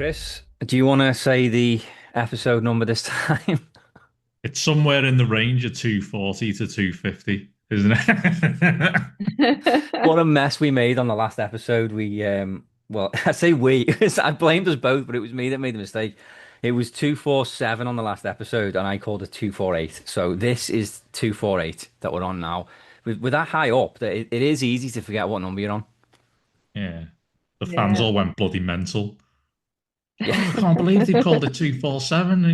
Chris, do you want to say the episode number this time? It's somewhere in the range of 240 to 250, isn't it? What a mess we made on the last episode. Well, I say we, I blamed us both, but it was me that made the mistake. It was 247 on the last episode, and I called it 248. So this is 248 that we're on now. With that high up, that it is easy to forget what number you're on. Yeah. The fans Yeah. all went bloody mental. Yeah. Oh, I can't believe they've called it 247.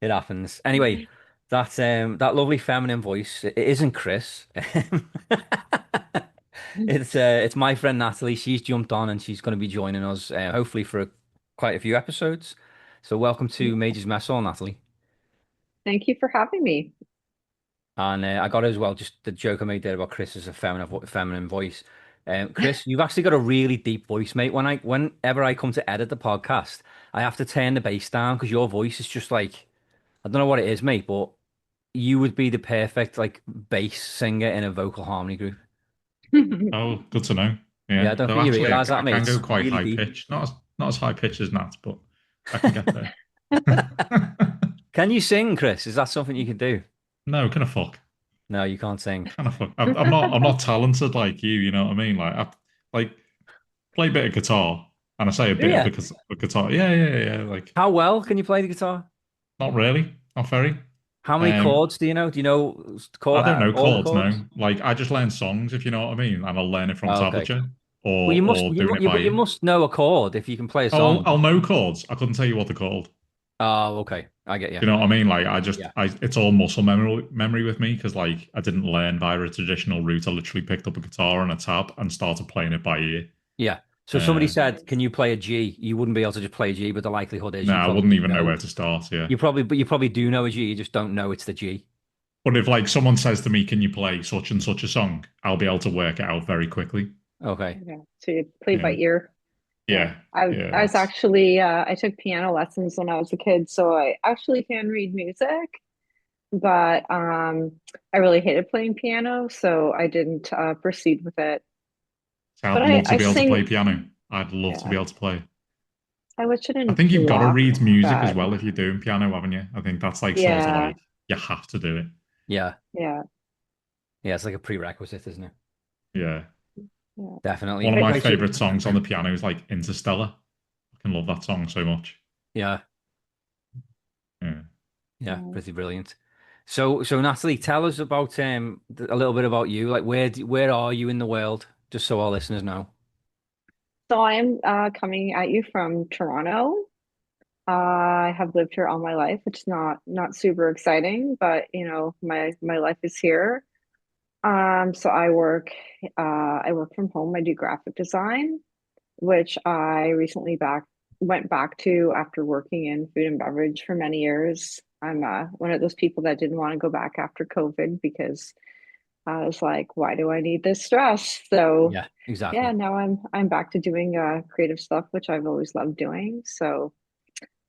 It happens. Anyway, that lovely feminine voice. It isn't Chris. It's my friend Natalie. She's jumped on and she's going to be joining us hopefully for quite a few episodes. So welcome to Major's Mess Hall, Natalie. Thank you for having me. And I got it as well. Just the joke I made there about Chris as a feminine voice. Chris, you've actually got a really deep voice, mate. Whenever I come to edit the podcast, I have to turn the bass down because your voice is just like I don't know what it is, mate, but you would be the perfect like bass singer in a vocal harmony group. Oh, good to know. Yeah, I Yeah. don't Though think you actually, realize that, I mate. can go It's quite really high deep. pitch. Not as high pitch as Nat, but I can get there. Can you sing, Chris? Is that something you can do? No, kind of fuck. No, you can't sing. Kind of fuck. I'm not talented like you. You know what I mean? Like play a bit of guitar, and I say a bit of Yeah. the guitar. Yeah. Like How well can you play the guitar? not really, not very. How many Um, chords do you know? Do you know I don't know all the chords, chords? no. Like I just learn songs, if you know what I mean, and I'll learn it from Oh, okay. tablature Well, or doing it by but you ear. must know a chord if you can play a Oh, song. I'll know chords. I couldn't tell you what they're called. Oh, okay. I get you. You know what I mean? Like Yeah. it's all muscle memory with me because like I didn't learn via a traditional route. I literally picked up a guitar and a tab and started playing it by ear. Yeah. So if somebody Uh, said, "Can you play a G?" You wouldn't be able to just play a G, but the likelihood is no, you I probably wouldn't do even know know. where to start. Yeah. But you probably do know a G. You just don't know it's the G. But if like someone says to me, "Can you play such and such a song?" I'll be able to work it out very quickly. Okay. Yeah. So you play by Yeah. ear. Yeah. Yeah. I Yeah. was actually I took piano lessons when I was a kid, so I actually can read music, but I really hated playing piano, so I didn't proceed with it. So But I'd love to I be able to play sing, piano. I'd love to be yeah. able to play. I wish I I didn't think you've got to block read music as that. well if you're doing piano, haven't you? I think that's like sort of Yeah. like you have to do it. Yeah. Yeah. Yeah. It's like a prerequisite, isn't it? Yeah. Yeah. Definitely. One of my Right. So, favorite songs on the piano is like Interstellar. I can love that song so much. yeah. Yeah. Yeah. Yeah. Pretty brilliant. So Natalie, tell us about a little bit about you. Like where are you in the world? Just so our listeners know. So I'm coming at you from Toronto. I have lived here all my life, which is not super exciting, but my life is here. So I work from home. I do graphic design, which I recently back went back to after working in food and beverage for many years. I'm one of those people that didn't want to go back after COVID because I was like, why do I need this stress? So Yeah, yeah, exactly. now I'm back to doing creative stuff, which I've always loved doing. So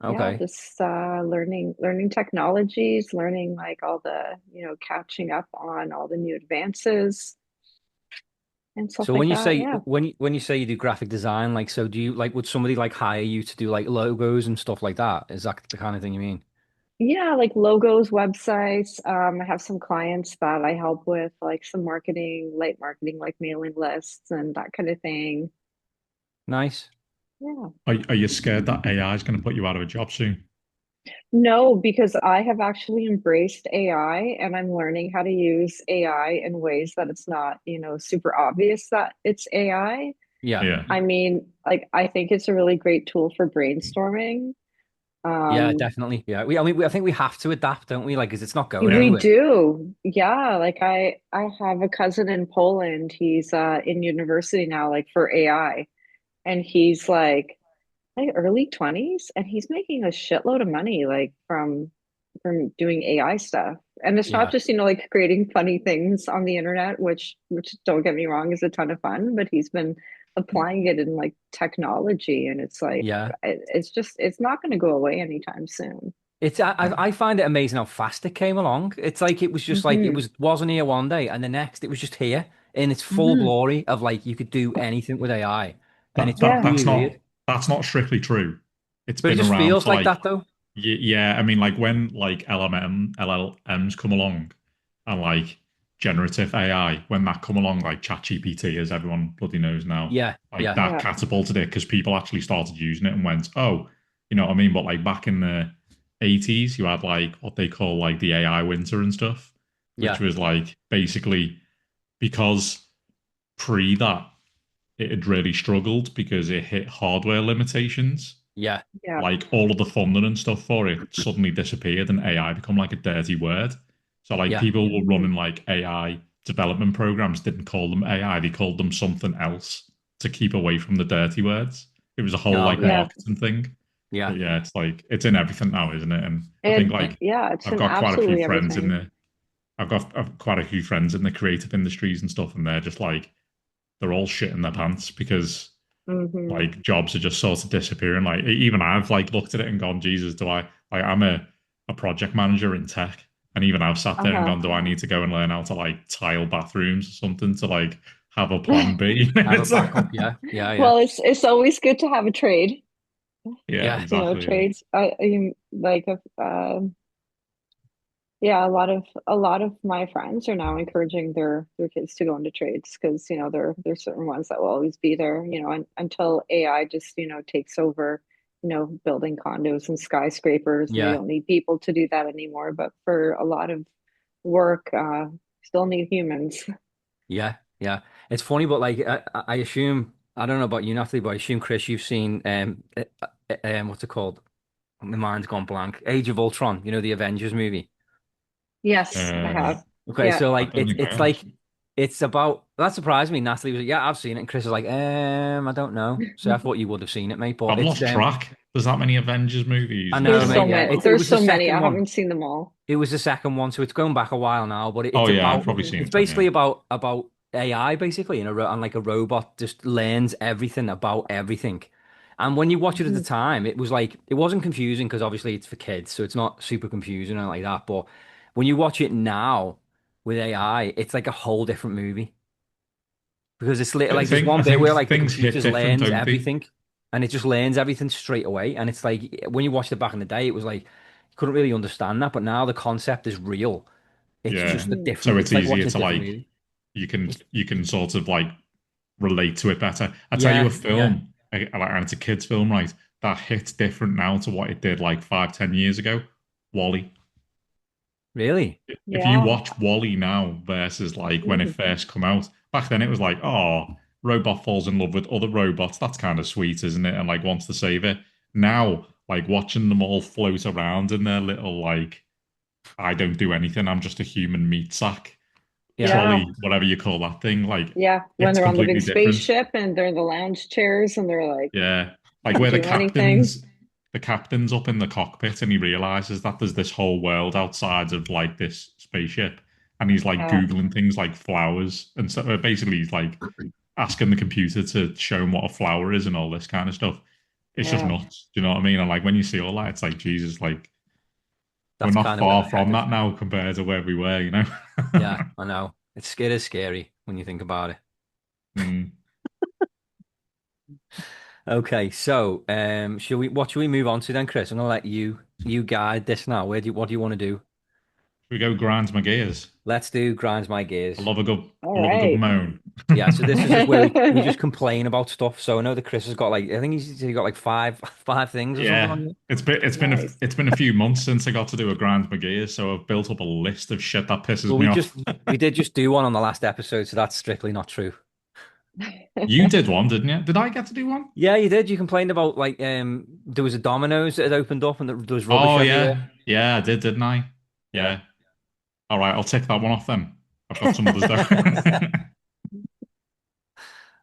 yeah, Okay. just learning technologies, learning like all the, catching up on all the new advances and stuff So like that. Yeah. when you say you do graphic design, like so do you like would somebody like hire you to do like logos and stuff like that? Is that the kind of thing you mean? Yeah, like logos, websites. I have some clients that I help with like some marketing, light marketing, like mailing lists and that kind of thing. Nice. Yeah. Are you scared that AI is going to put you out of a job soon? No, because I have actually embraced AI and I'm learning how to use AI in ways that it's not, super obvious that it's AI. Yeah. Yeah. I mean, like I think it's a really great tool for brainstorming. Yeah, Um, definitely. Yeah. I think we have to adapt, don't we? Like, 'cause it's not going we anywhere. do. Yeah, like I have a cousin in Poland. He's in university now, like for AI. And he's like early 20s and he's making a shitload of money like from doing AI stuff. And it's not Yeah. just, like creating funny things on the internet, which don't get me wrong is a ton of fun, but he's been applying it in like technology and it's like Yeah. it's not going to go away anytime soon. I find it amazing how fast it came along. It's like it was just like it Hmm. wasn't here one day and the next it was just here in its full Hmm. glory of like you could do anything with AI. and That it's that Yeah. really that's weird. that's not strictly true. It's But it been just around feels for like like that though. yeah, I mean like when like LLMs come along and like generative AI, when that come along like ChatGPT as everyone bloody knows now, Yeah, like yeah, that Yeah. catapulted it because people actually started using it and went, "Oh, you know what I mean?" But like back in the 80s, you had like what they call like the AI winter and stuff, which yeah, was like basically because pre that it had really struggled because it hit hardware limitations. yeah, Yeah. Like all of the funding and stuff for it suddenly disappeared and AI become like a dirty word. So like yeah. people were Hmm. running like AI development programs, didn't call them AI, they called them something else to keep away from the dirty words. It was a whole Oh, like okay. Yeah. marketing thing. Yeah. But yeah, it's like it's in everything now, isn't it? And I think And like yeah, it's I've in got quite a few absolutely friends in everything. the I've quite a few friends in the creative industries and stuff, and they're just like they're all shit in their pants because Hmm. like jobs are just sort of disappearing. Like even I've like looked at it and gone, Jesus, do I like I'm a project manager in tech, and even I've sat there and Uh-huh. gone, do I need to go and learn how to like tile bathrooms or something to like have a plan B? Have a It's backup. Yeah, yeah, yeah, Well, it's always good to have a trade. yeah, yeah, You know, exactly. Yeah. trades. Like yeah, a lot of my friends are now encouraging their kids to go into trades because there's certain ones that will always be there. Until AI just takes over. Building condos and skyscrapers, and they yeah, don't need people to do that anymore. But for a lot of work, still need humans. yeah, yeah. It's funny, but like I assume I don't know about you, Natalie, but I assume Chris, you've seen what's it called? My mind's gone blank. Age of Ultron. You know the Avengers movie. Yes, I Uh, have. Okay, Yeah. so I like don't think I it's have like actually. it's about that surprised me. Natalie was like, yeah, I've seen it, and Chris was like, I don't know. So I thought you would have seen it, mate. But I've it's lost track. There's that many Avengers I movies. It's know, There's so mate. like Yeah, many. it There's was the so many. second I one. haven't seen them all. It was the second one, so it's going back a while now. But oh it's yeah, I've about probably seen it's some. Yeah. basically about AI basically, and like a robot just learns everything about everything. And when you watch it at the Mhm. time, it was like it wasn't confusing because obviously it's for kids, so it's not super confusing and like that. But when you watch it now with AI, it's like a whole different movie because like there's one I bit think where like the things hit computers different, learns don't they? everything, and it just learns everything straight away. And it's like when you watched it back in the day, it was like you couldn't really understand that, but now the concept is real. It's Yeah. just a Mhm. So different. it's It's like easier watching a to different like movie. you can sort of like relate to it better. I tell you a Yeah, yeah. film, and it's a kids' film, right? That hits different now to what it did like 5, 10 years ago. Wally. Really? If you Yeah. watch Wally now versus like when it Mhm. first come out, back then it was like, oh, robot falls in love with other robots. That's kind of sweet, isn't it? And like wants to save it. Now, like watching them all float around in their little like, I don't do anything. I'm just a human meat sack Yeah, Yeah. trolley, whatever you call that thing. Like Yeah. When it's they're on the big completely different. spaceship and they're in the lounge chairs and they're like, Yeah. Like can't where do anything. the captain's up in the cockpit and he realizes that there's this whole world outside of like this spaceship. And he's like Yeah. Googling things like flowers. And so basically he's like asking the computer to show him what a flower is and all this kind of stuff. It's just Yeah. nuts. Do you know what I mean? And like when you see all that, it's like, Jesus, like we're that's not kind of where far we're from headed. that now compared to where we were, you know? Yeah, I know. It is scary when you think about it. Mm. Okay, so shall we what should we move on to then, Chris? I'm gonna let you guide this now. What do you want to do? We go grind my gears. Let's do grinds my gears. All I love a good right. moan. Yeah, so this is just where we just complain about stuff. So I know that Chris has got like I think he got like five things or something Yeah, on here. Nice. it's been a few months since I got to do a Grand McGee, so I've built up a list of shit that pisses Well, me off. we did just do one on the last episode, so that's strictly not true. You did one, didn't you? Did I get to do one? Yeah, you did. You complained about like there was a Domino's that had opened up and there was rubbish Oh everywhere. yeah, yeah, I did, didn't I? Yeah. Yeah. All right, I'll tick that one off then. I've got some others though.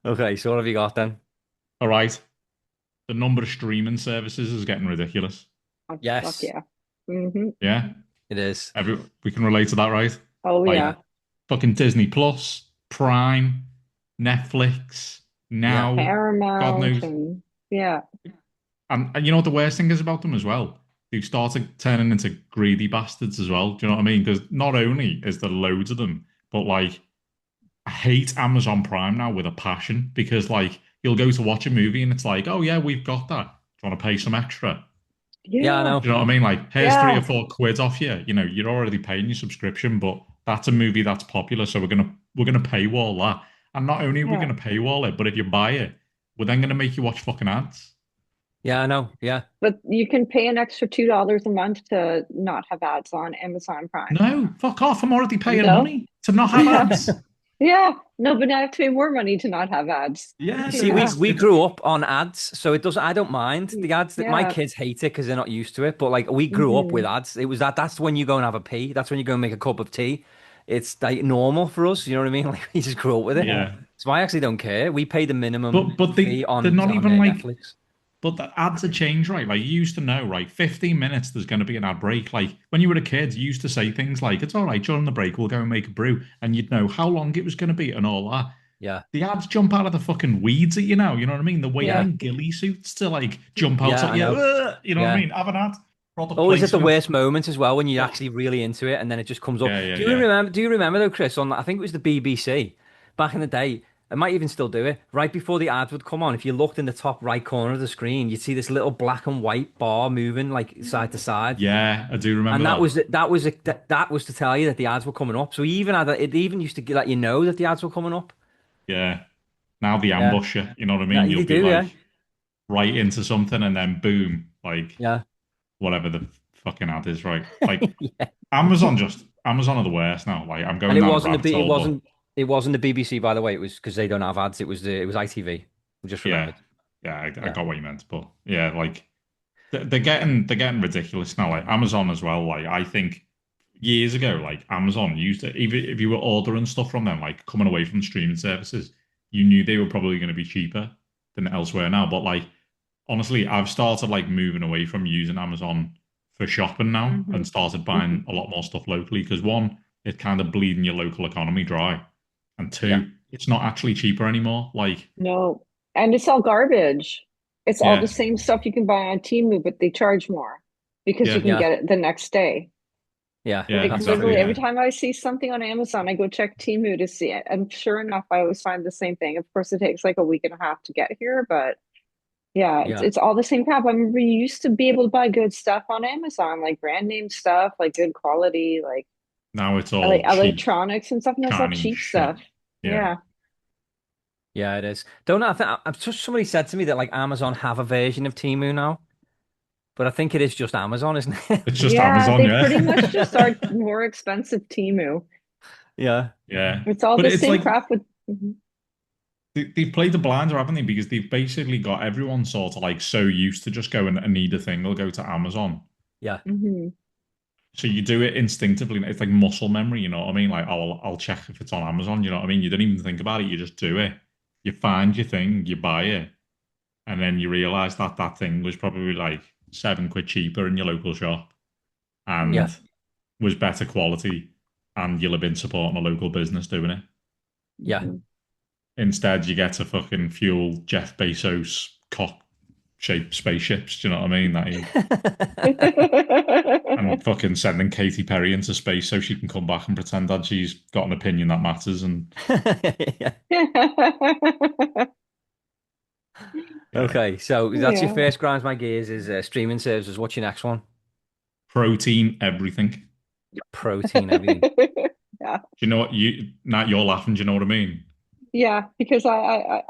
Okay, so what have you got then? All right, the number of streaming services is getting ridiculous. Oh, fuck Yes, yeah. Hmm. Yeah, it is. we can relate to that, right? Oh Like yeah. Yeah, fucking Disney Plus, Prime, Netflix, yeah, now, God Paramount knows. and yeah. And you know what the worst thing is about them as well? They've started turning into greedy bastards as well. Do you know what I mean? Because not only is there loads of them, but like I hate Amazon Prime now with a passion because like you'll go to watch a movie and it's like, oh yeah, we've got that. Do you want to pay some extra? Yeah, I Yeah, Do know. you know what I mean? Like, here's three or yeah, four quid off you. You know, you're already paying your subscription, but that's a movie that's popular, so we're gonna paywall that. And not only are we yeah. gonna paywall it, but if you buy it, we're then gonna make you watch fucking ads. Yeah, I know. Yeah. But you can pay an extra $2 a month to not have ads on Amazon Prime. No, fuck off. I'm already paying No? money to not have Yeah. ads. Yeah. No, but now I have to pay more money to not have ads. Yeah, You so see, we Yeah. we grew up on ads, so it doesn't. I don't mind the ads. That my Yeah. kids hate it because they're not used to it. But like we grew up with Hmm. ads. It was that. That's when you go and have a pee. That's when you go and make a cup of tea. It's like normal for us. You know what I mean? Like we just grew up with it. Yeah. yeah. So I actually don't care. We pay the minimum But fee they're not on even like. Netflix. But the ads have changed, right? Like you used to know, right? 15 minutes, there's going to be an ad break. Like when you were a kid, you used to say things like, it's all right, during the break, we'll go and make a brew. And you'd know how long it was going to be and all that. Yeah, The ads jump out of the fucking weeds at you now. You know what I mean? They're waiting Yeah. yeah, in ghillie suits to like jump out yeah. at I you. know. "Ugh," you know what I Yeah. mean? Have an ad. Product Always at the placement. worst moments as well when you're Oh, actually really into it, and then it just comes up. yeah, yeah, Do you yeah. remember? Do you remember though, Chris? On I think it was the BBC back in the day. I might even still do it. Right before the ads would come on, if you looked in the top right corner of the screen, you'd see this little black and white bar moving like side to side, Yeah, I do remember and that that. was that was to tell you that the ads were coming up. So it even used to let you know that the ads were coming up. Yeah. Now the Yeah, ambush you, you know what I yeah, mean? You'll you be do. like Yeah, right into something and then boom, like yeah, whatever the fucking ad is, right? Like yeah. Amazon are the worst now. Like I'm And going down a rabbit hole, but it wasn't the BBC by the way. It was because they don't have ads. It was ITV. We just yeah, remembered. yeah, I Yeah, got what you meant, but yeah, like they're getting ridiculous now. Like Amazon as well. Like I think years ago, like Amazon used to even if you were ordering stuff from them, like coming away from streaming services, you knew they were probably going to be cheaper than elsewhere now. But like honestly, I've started like moving away from using Amazon for shopping now Hmm. and started Hmm. buying a lot more stuff locally because one, it's kind of bleeding your local economy dry, and yeah, two, it's not actually cheaper anymore. Like No. And it's all garbage. It's all the yeah, same stuff you can buy on Temu, but they charge more because you yeah, can yeah, get it the next day. yeah. yeah, Like That's the exactly, literally truth. every yeah, time I see something on Amazon, I go check Temu to see it. And sure enough, I always find the same thing. Of course, it takes like a week and a half to get here, but yeah, Yeah, it's all the same crap. I remember you used to be able to buy good stuff on Amazon, like brand name stuff, like good quality, now it's like all cheap, electronics and stuff, and that's all Chinese cheap shit. stuff. Yeah, Yeah. yeah. It is. Don't know. I'm just somebody said to me that like Amazon have a version of Temu now, but I think it is just Amazon, isn't it? it's just Yeah, Amazon, they yeah, pretty much just are more expensive Temu. Yeah, yeah. It's all But the it's same like crap with Mhm. they've played the blinder, haven't they? Because they've basically got everyone sort of like so used to just going, I need a thing, they'll go to Amazon. yeah, Mhm. So you do it instinctively. It's like muscle memory, you know what I mean? Like I'll check if it's on Amazon, you know what I mean? You don't even think about it, you just do it. You find your thing, you buy it, and then you realize that that thing was probably like 7 quid cheaper in your local shop yeah, and was better quality, and you'll have been supporting a local business doing it. yeah. Mhm. Instead, you get to fucking fuel Jeff Bezos cock-shaped spaceships. Do you know what I mean? That he and fucking sending Katy Perry into space so she can come back and pretend that she's got an opinion that matters. And Yeah. yeah, Okay, so that's your Yeah. first grinds my gears is streaming services. What's your next one? protein, everything. Protein, everything. Yeah. Do you know what you? Not you're laughing. Do you know what I mean? Yeah, because I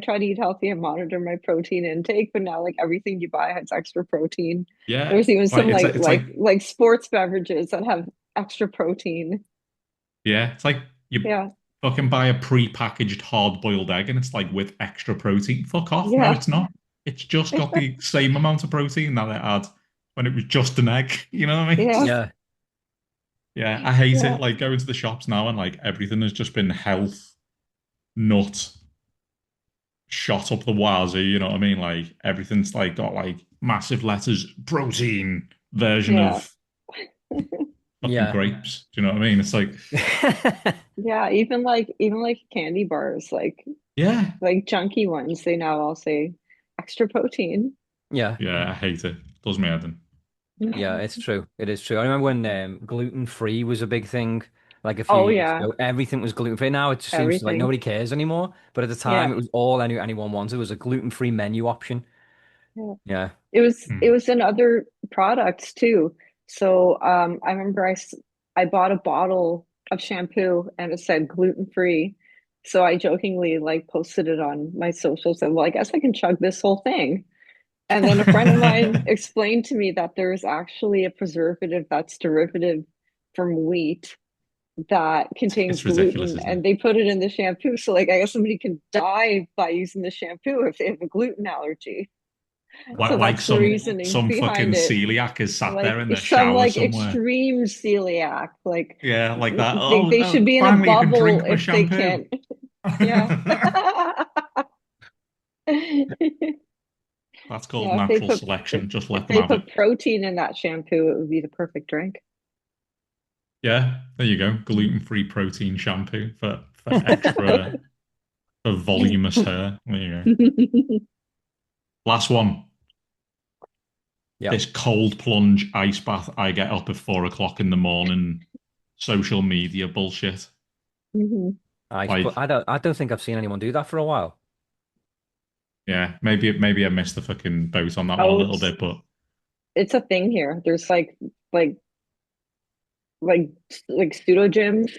try to eat healthy and monitor my protein intake, but now like everything you buy has extra protein. Yeah, There's even like some it's like like sports beverages that have extra protein. yeah, it's like you Yeah, fucking buy a pre-packaged hard-boiled egg and it's like with extra protein. Fuck off. No, yeah, it's not. It's just got the same amount of protein that it had when it was just an egg. You know what I mean? yeah, Yeah, Yeah, I hate yeah, it. Like going to the shops now and like everything has just been health nut shot up the wazoo. You know what I mean? Like everything's like got like massive letters protein version yeah, of fucking yeah. grapes. Do you know what I mean? It's like yeah. Even like candy bars, yeah, like junky ones, they now all say extra protein. Yeah, yeah, I hate it. Does me head in. yeah, it's true. It is true. I remember when gluten free was a big thing like a few Oh years yeah, ago. Everything was gluten free. Now it just seems like everything. nobody cares anymore. But at the time, Yeah. it was all anyone wanted was a gluten free menu option. Yeah. Yeah. It Mm. was in other products too. So I remember I bought a bottle of shampoo and it said gluten free. So I jokingly like posted it on my socials and well, I guess I can chug this whole thing. And then a friend of mine explained to me that there's actually a preservative that's derivative from wheat that contains It's ridiculous, gluten isn't it? and they put it in the shampoo. So like I guess somebody can die by using the shampoo if they have a gluten allergy. So Like that's the reasoning some fucking behind it. celiac is sat there Like in their some shower like somewhere. extreme celiac. Like Yeah, like that. they should be in a Finally you can bubble drink my if they shampoo. can't. Yeah. That's called Yeah, natural selection. Just if let them they have it. put protein in that shampoo, it would be the perfect drink. Yeah, there you go. Gluten-free protein shampoo for extra for voluminous hair. There you go. Last one. Yep. This cold plunge ice bath I get up at 4 o'clock in the morning. Social media bullshit. Mhm. Like, I don't think I've seen anyone do that for a while. yeah, maybe I missed the fucking boat on that one a Oh, little bit, but it's a thing here. There's like like like pseudo gyms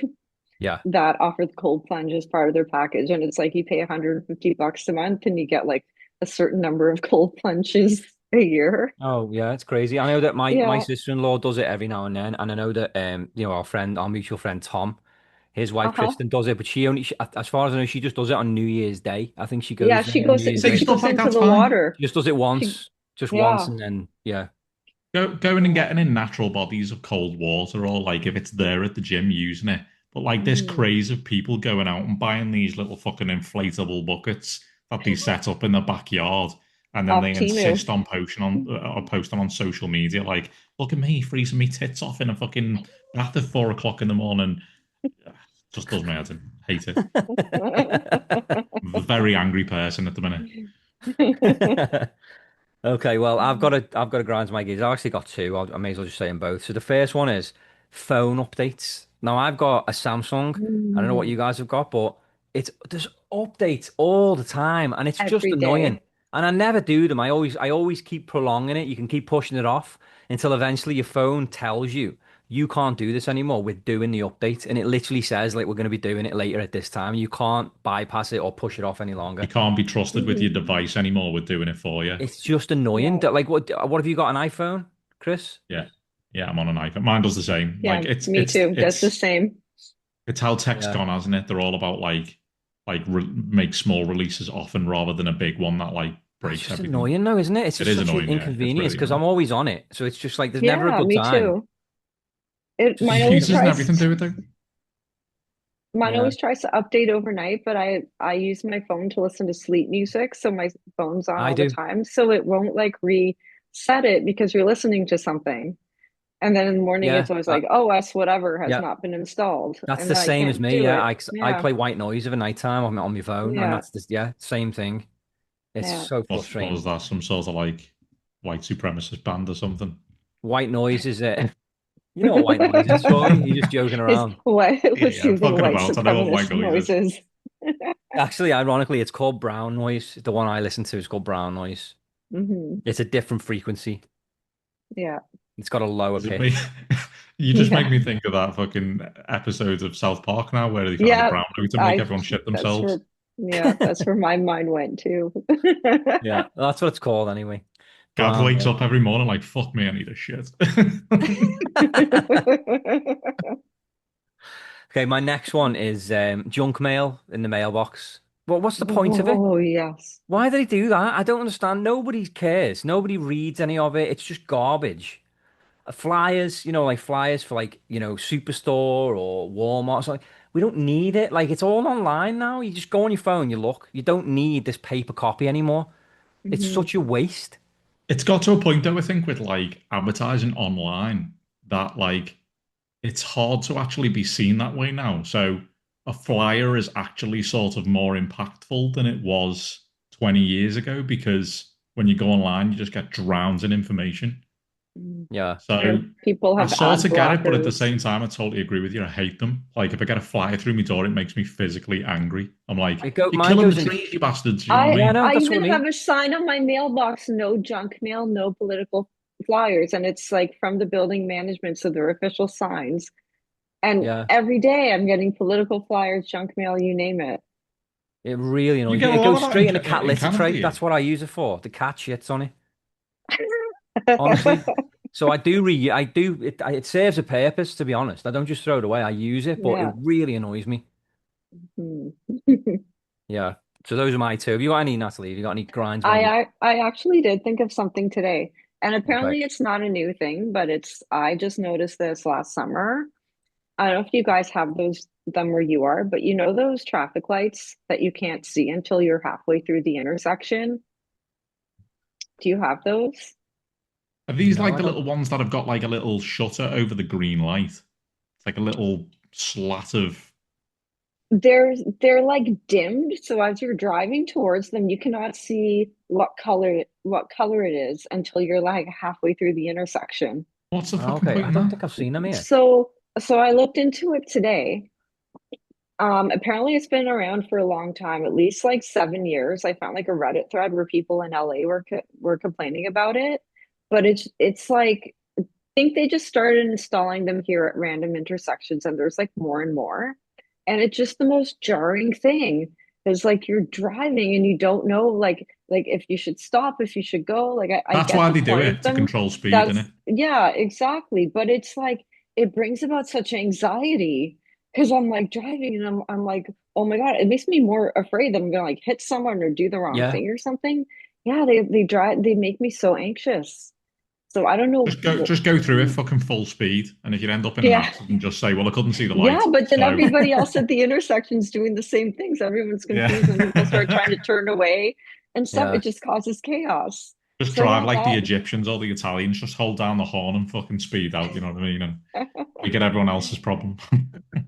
Yeah. that offer the cold plunge as part of their package. And it's like you pay $150 a month and you get like a certain number of cold plunges a year. Oh yeah, it's crazy. I know that my Yeah. sister-in-law does it every now and then, and I know that our mutual friend Tom, his wife Uh-huh. Kristen does it, but as far as I know, she just does it on New Year's Day. I think she Yeah, goes there on New Year's see Day. she stuff goes like into that's the fine. water. She just does it She just once, yeah. and then yeah, Going and Yeah. getting in natural bodies of cold water, or like if it's there at the gym using it. But like this Mhm. craze of people going out and buying these little fucking inflatable buckets that they set up in the backyard, and then Off they Timu. insist on posting on social media like, "Look at me freezing me tits off in a fucking bath at 4 o'clock in the morning." Just does my head in. Hate it. I'm a very angry person at the minute. Okay, well, I've got to grind my gears. I've actually got two. I may as well just say them both. So the first one is phone updates. Now I've got a Samsung. I don't know what Mm. you guys have got, but there's updates all the time, and it's just Every annoying. day. And I never do them. I always keep prolonging it. You can keep pushing it off until eventually your phone tells you you can't do this anymore. We're doing the update, and it literally says like we're going to be doing it later at this time. You can't bypass it or push it off any You longer. can't be trusted with Mhm. your device anymore with doing it for you. It's just annoying. Yeah. Like, what have you got, an iPhone, Chris? Yeah. Yeah, I'm on an iPhone. Mine does the same. Yeah, me too. That's the same. It's how tech's Yeah. gone, hasn't it? They're all about make small releases often rather than a big one that like That's breaks just everything. annoying though, isn't it? It's It just is such an annoying, yeah. It's inconvenience really because I'm annoying. always on it. So it's just like there's never a Yeah, good me time. too. It Just Computers and everything do it though. mine yeah. always tries to update overnight, but I use my phone to listen to sleep music, so my phone's on I all the do. time, so it won't like reset it because you're listening to something. And then in the morning Yeah. it's always like, OS whatever has Yeah. not been installed, That's and the then I same as can't me. do Yeah. it. I Yeah. play white noise of a nighttime on my phone, and Yeah. that's just yeah, same thing. It's Yeah. so What frustrating. was that? Some sort of like white supremacist band or something? White noise is you know what white noise is, surely? You're just joking Is around. what Yeah, was yeah, I'm using fucking white about. I know what white supremacist noise is. noises. Actually, ironically, it's called brown noise. The one I listen to is called brown noise. Hmm. It's a different frequency. Yeah. It's got a lower Is it me? pitch. You just make Yeah. me think of that fucking episodes of South Park now where they find a Yeah. brown note and make I everyone shit that's themselves. where yeah, that's where my mind went too. Yeah, that's what it's called anyway. Gav Brown wakes noise. up every morning like, fuck me, I need a shit. Okay, my next one is junk mail in the mailbox. What's the point of it? Oh, yes. Why do they do that? I don't understand. Nobody cares. Nobody reads any of it. It's just garbage. Flyers, like flyers for like, Superstore or Walmart or something. We don't need it. Like it's all online now. You just go on your phone, you look. You don't need this paper copy anymore. It's Hmm. such a waste. It's got to a point though, I think, with like advertising online that like it's hard to actually be seen that way now. So a flyer is actually sort of more impactful than it was 20 years ago because when you go online, you just get drowned in information. Mm. Yeah. So Or people I have sort ad of get it, but at the blockers. same time, I totally agree with you. I hate them. Like if I get a flyer through my door, it makes me physically angry. I'm like, you're Mine killing the goes in. trees, you bastards. You know what I I Yeah, mean? no, I that's what even I have mean. a sign on my mailbox, no junk mail, no political flyers, and it's like from the building management, so they're official signs. And Yeah. every day I'm getting political flyers, junk mail, you name it. It really You annoys get me. a It lot goes of that straight in the cat in litter Canada, do tray. you? That's what I use it for. The cat shits on it. Honestly. So it serves a purpose, to be honest. I don't just throw it away. I use it, but it Yeah. really annoys me. Hmm. Yeah. So those are my two. Have you got any, Natalie? Have you got any grinds where you I actually did think of something today, and okay. apparently it's not a new thing, but it's I just noticed this last summer. I don't know if you guys have those them where you are, but you know those traffic lights that you can't see until you're halfway through the intersection? Do you have those? Are these No, like I the don't. little ones that have got like a little shutter over the green light? It's like a little slat of. They're like dimmed, so as you're driving towards them, you cannot see what color it is until you're like halfway through the intersection. What's the Oh, fucking okay. point I in don't that? think I've seen them here. So I looked into it today. Apparently it's been around for a long time, at least like 7 years. I found like a Reddit thread where people in LA were complaining about it, but it's like I think they just started installing them here at random intersections, and there's like more and more. And it's just the most jarring thing. It's like you're driving and you don't know like if you should stop, if you should go. Like I That's get why the they do point of it to them. control speed, That's innit? yeah, exactly. But it's like it brings about such anxiety because I'm like driving and I'm like, oh my God, it makes me more afraid that I'm gonna like hit someone or do the wrong Yeah. thing or something. Yeah, they make me so anxious. So I don't know. Just go through it fucking full speed, and if you end up in an Yeah. accident, just say, "Well, I couldn't see the Yeah, light." but then So everybody else at the intersection's doing the same things. Everyone's yeah, confused and people start trying to turn away and stuff. It Yeah. just causes chaos. just So drive yeah, like the that Egyptians or the Italians. Just hold down the horn and fucking speed out. You know what I mean? And you get everyone else's problem.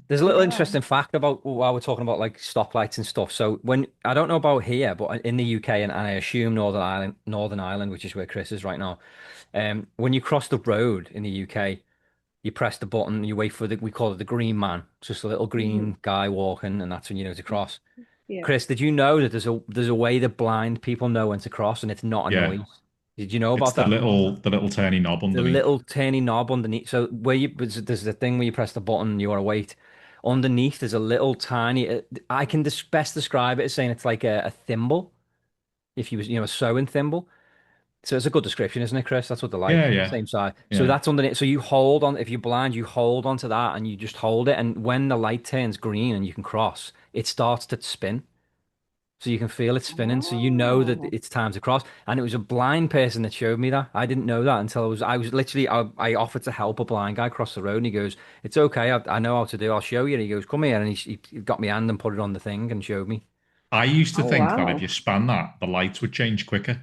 There's a little yeah. interesting fact about while we're talking about like stoplights and stuff. So when I don't know about here, but in the UK and I assume Northern Ireland, which is where Chris is right now, when you cross the road in the UK, you press the button, you wait for we call it the green man, just a little Mhm. green guy walking, and that's when you know to cross. Yeah. Chris, did you know that there's a way that blind people know when to cross and it's not a Yeah, noise? Did you know it's about that? the little turny knob The underneath. little tiny knob underneath. So where there's the thing where you press the button, you want to wait. Underneath, there's a little tiny. I can best describe it as saying it's like a thimble. If you was, a sewing thimble. So it's a good description, isn't it, Chris? That's what they're Yeah, like. yeah, Same size. So yeah. that's underneath. So you hold on. If you're blind, you hold onto that and you just hold it. And when the light turns green and you can cross, it starts to spin. So you can feel it spinning, so you know that Oh. it's time to cross. And it was a blind person that showed me that. I didn't know that until I was literally, I offered to help a blind guy cross the road, and he goes, "It's okay, I know how to do. I'll show you." And he goes, "Come here," and he got my hand and put it on the thing and showed me. I used to Oh think that if wow. you span that, the lights would change quicker.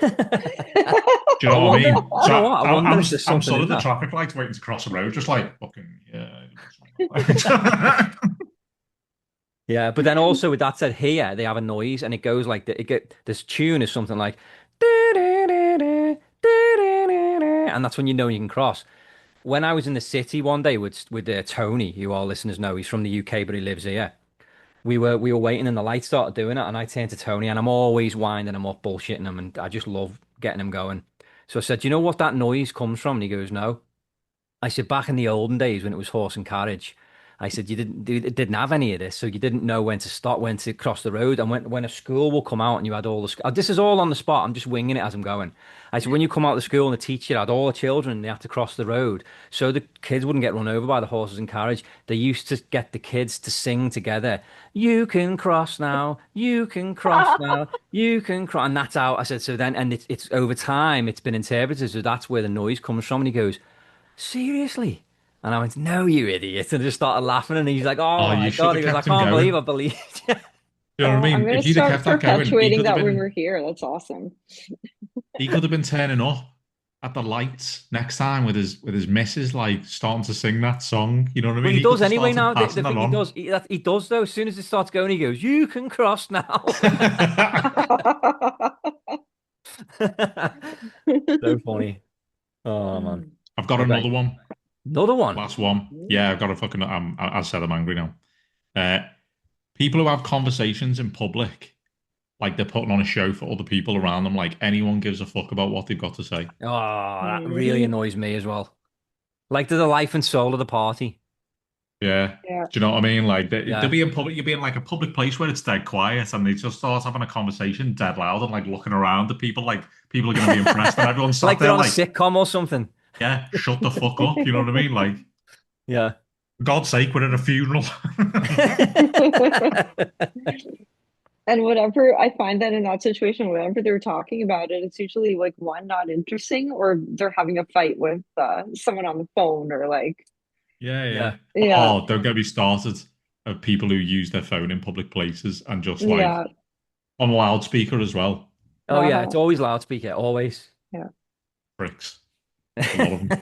Do you I know what I wonder. Do mean? you So know what? I wonder if there's I'm something sort in of the that. traffic lights waiting to cross the road, just like fucking yeah. What's wrong with that? Yeah, but then also with that said, here they have a noise, and it goes like this tune is something like, and that's when you know you can cross. When I was in the city one day with Tony, who all listeners know, he's from the UK but he lives here. We were waiting and the lights started doing it, and I turned to Tony and I'm always winding him up, bullshitting him, and I just love getting him going. So I said, "Do you know what that noise comes from?" And he goes, "No." I said, "Back in the olden days when it was horse and carriage, I said you didn't have any of this, so you didn't know when to stop, when to cross the road, and when a school will come out and you had all the this is all on the spot. I'm just winging it as I'm going. I said when you come out of the school and the teacher had all the children and they had to cross the road, so the kids wouldn't get run over by the horses and carriage. They used to get the kids to sing together. You can cross now. You can cross now. You can cross, and that's how I said. So then, and it's over time, it's been interpreted. So that's where the noise comes from. And he goes, "Seriously?" And I went, "No, you idiot." And I just started laughing. And he's like, "Oh Oh, my you should God." have He goes, "I kept him can't believe I going. believed you." You know what I I'm mean? gonna If you'd have start kept that going, perpetuating that when we're here. That's awesome. he could have been turning up at the lights next time with his missus, like starting to sing that song. You know what I Well, mean? he He could does have anyway started now. The passing that thing he on. does, he does though. As soon as it starts going, he goes, "You can cross now." So funny. Oh man. Mm. I've got Okay. another one. Another one. Last one. Mm. Yeah, I've got a fucking. I said I'm angry now. Uh, People who have conversations in public, like they're putting on a show for other people around them, like anyone gives a fuck about what they've got to say. Oh, that really Mhm. annoys me as well. Like they're the life and soul of the party. Yeah. Yeah. Do you know what I mean? Like they'll Yeah. be in public, you'll be in like a public place where it's dead quiet and they just start having a conversation dead loud and like looking around at people like people are going to be impressed and everyone's sat Like they're there on a like, sitcom or something. yeah, shut the fuck up. You know what I mean? Like, Yeah. for God's sake, we're at a funeral. And whatever I find that in that situation, whenever they're talking about it, it's usually like one not interesting, or they're having a fight with someone on the phone, or like, Yeah, Yeah. yeah. yeah, Oh, don't get me started of people who use their phone in public places and just like yeah, on loudspeaker as well. Oh yeah, it's uh-huh, always loudspeaker, always. yeah, Pricks. A lot of them.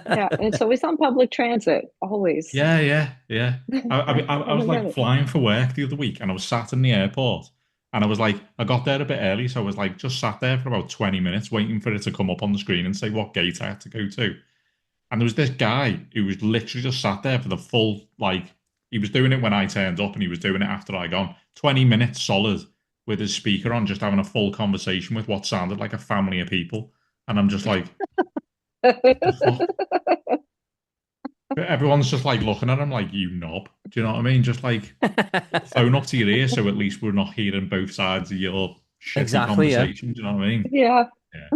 yeah. And it's always on public transit, always. Yeah, yeah, yeah. I Oh was my like God. flying for work the other week and I was sat in the airport and I was like, I got there a bit early. So I was like, just sat there for about 20 minutes waiting for it to come up on the screen and say what gate I had to go to. And there was this guy who was literally just sat there for the full, like, he was doing it when I turned up and he was doing it after I gone. 20 minutes solid with his speaker on, just having a full conversation with what sounded like a family of people. And I'm just like, the fuck? Everyone's just like looking at him like, you knob. Do you know what I mean? Just like put the phone up to your ear so at least we're not hearing both sides of your shitty Exactly, yeah. conversation. Do you know what I mean? Yeah. Yeah.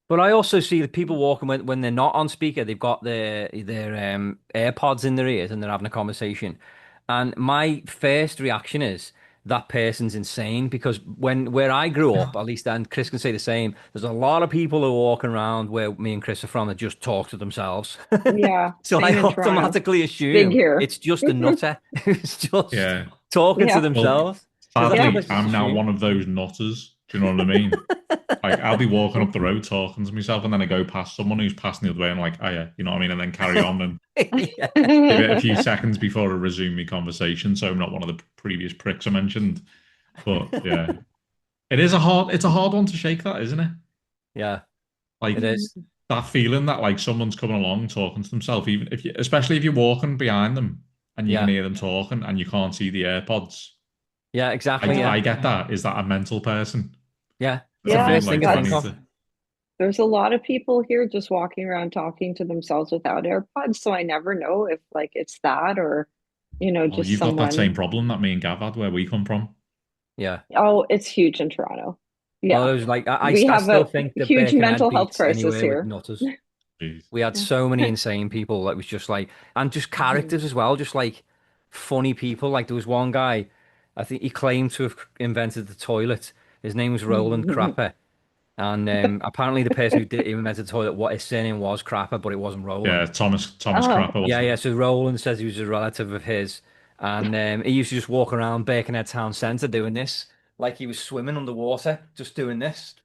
But I also see the people walking when they're not on speaker, they've got their AirPods in their ears and they're having a conversation. And my first reaction is that person's insane because when where I grew up, at least, and Chris can say the same, there's a lot of people who are walking around where me and Chris are from that just talk to themselves. Yeah. So I Same in Toronto. automatically It's big assume here. it's just a nutter who's just Yeah. talking to Yeah. Well, themselves because that's Yeah. what I sadly, just I'm now assume. one of those nutters. Do you know what I mean? Like I'll be walking up the road talking to myself, and then I go past someone who's passing the other way, and I'm like, oh yeah, you know what I mean, and then carry on and Yeah. give it a few seconds before I resume my conversation. So I'm not one of the previous pricks I mentioned. But yeah, it's a hard one to shake, that, isn't it? Yeah, it Like is. that feeling that like someone's coming along talking to themselves, even if you, especially if you're walking behind them and you can Yeah. hear them talking and you can't see the AirPods. Yeah, exactly. Yeah. Yeah. I get that. Is that a mental person? Yeah. You It's know the what I Yeah. mean? first thing Like, I do I think need That's of. to? There's a lot of people here just walking around talking to themselves without AirPods, so I never know if like it's that or, Oh, just you've got that someone. same problem that me and Gav had where we come from. Yeah. Oh, it's huge in Toronto. Well, Yeah. it was like We I have still a think that huge Birkenhead mental health beats crisis anywhere with here. nutters. Jeez. We had Yeah. so many insane people that was just like, and just Mhm. characters as well, just like funny people. Like there was one guy, I think he claimed to have invented the toilet. His name was Roland Crapper. And apparently the person who did invented the toilet, what his surname was Crapper, but it wasn't Yeah, Roland. Thomas Oh, Crapper, Yeah, wasn't yeah. it? So Roland says he was a relative of his, and he used to just walk around Birkenhead town centre doing this, like he was swimming underwater, just doing this,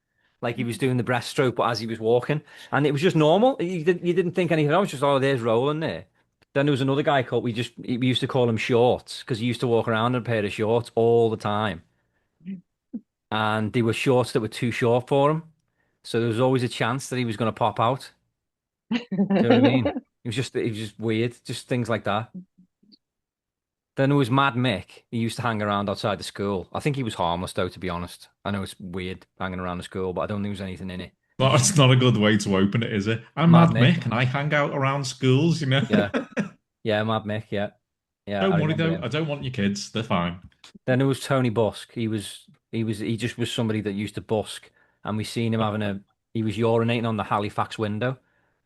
like he was doing the breaststroke, but as he was walking, and it was just normal. You didn't think anything. I was just, oh, there's Roland there. Then there was another guy called we used to call him Shorts because he used to walk around in a pair of shorts all the time, and they were shorts that were too short for him, so there was always a chance that he was going to pop out. Do you know what I mean? It was just weird, just things like that. Then there was Mad Mick. He used to hang around outside the school. I think he was harmless, though, to be honest. I know it's weird hanging around the school, but I don't think there was anything in it. Well, it's not a good way to open it, is it? I'm Mad Mad Mick. Mick and I hang out around schools, you know. Yeah. Yeah, Mad Mick. Yeah. Yeah, I Don't worry remember though, him. I don't want your kids. They're fine. Then there was Tony Busk. He just was somebody that used to busk, and we seen him he was urinating on the Halifax window.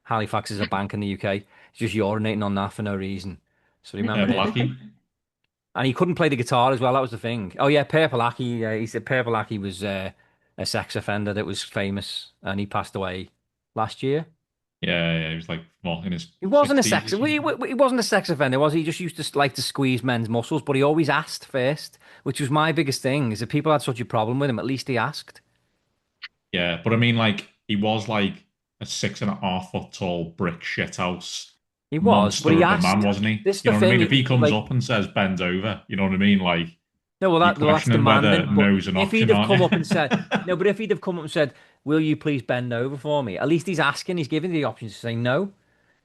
Halifax is a bank in the UK. He's just urinating on that for no reason. So Yeah, remember him. Blackie. And he couldn't play the guitar as well. That was the thing. Oh yeah, Purple Aki. He said Purple Aki was a sex offender that was famous, and he passed away last year. Yeah, yeah, he was like, well, in his He wasn't a 60s or sex. something. He wasn't a sex offender, was he? He just used to like to squeeze men's muscles, but he always asked first, which was my biggest thing. Is if people had such a problem with him, at least he asked. Yeah, but I mean, like, he was like a 6.5 foot tall brick shithouse He was, but monster he of a man, asked. wasn't he? This is You the know what I thing. mean? If he comes Like, up and says bend over, you know what I mean? Like, no, you well, that's questioning whether demanding. But no's an if he'd option, have aren't come you? up and said, no, but if he'd have come up and said, will you please bend over for me? At least he's asking, he's giving the option to say no.